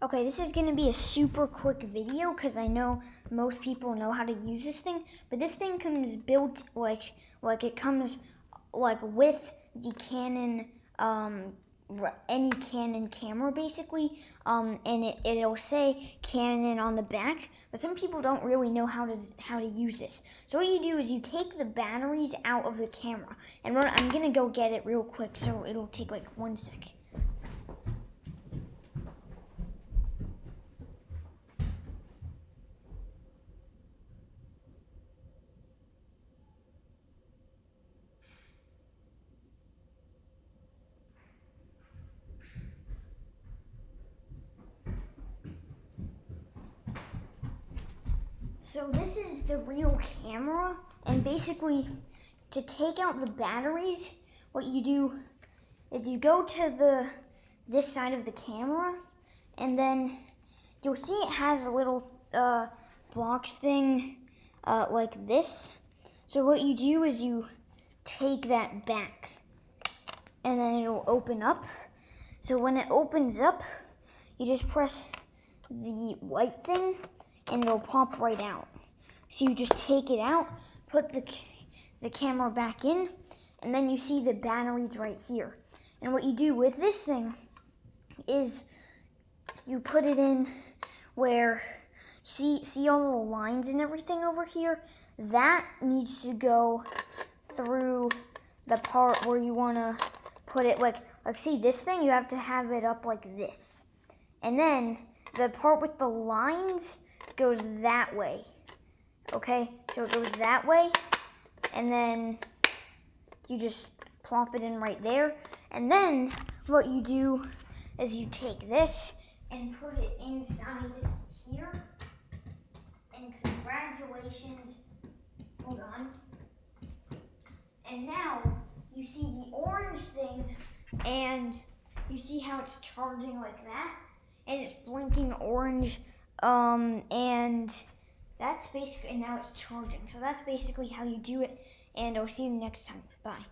Okay, this is gonna be a super quick video because I know most people know how to use this thing, but this thing comes built like it comes like with the Canon, any Canon camera basically, and it'll say Canon on the back, but some people don't really know how to use this. So what you do is you take the batteries out of the camera, and I'm gonna go get it real quick, so it'll take like 1 sec. So this is the real camera, and basically to take out the batteries, what you do is you go to this side of the camera, and then you'll see it has a little box thing like this. So what you do is you take that back, and then it'll open up. So when it opens up, you just press the white thing, and it'll pop right out. So you just take it out, put the camera back in, and then you see the batteries right here. And what you do with this thing is you put it in where, see all the lines and everything over here? That needs to go through the part where you wanna put it, like see this thing, you have to have it up like this. And then the part with the lines goes that way, okay? So it goes that way, and then you just plop it in right there. And then what you do is you take this and put it inside here, and congratulations, hold on. And now you see the orange thing, and you see how it's charging like that, and it's blinking orange, and that's basically, and now it's charging. So that's basically how you do it, and I'll see you next time. Bye.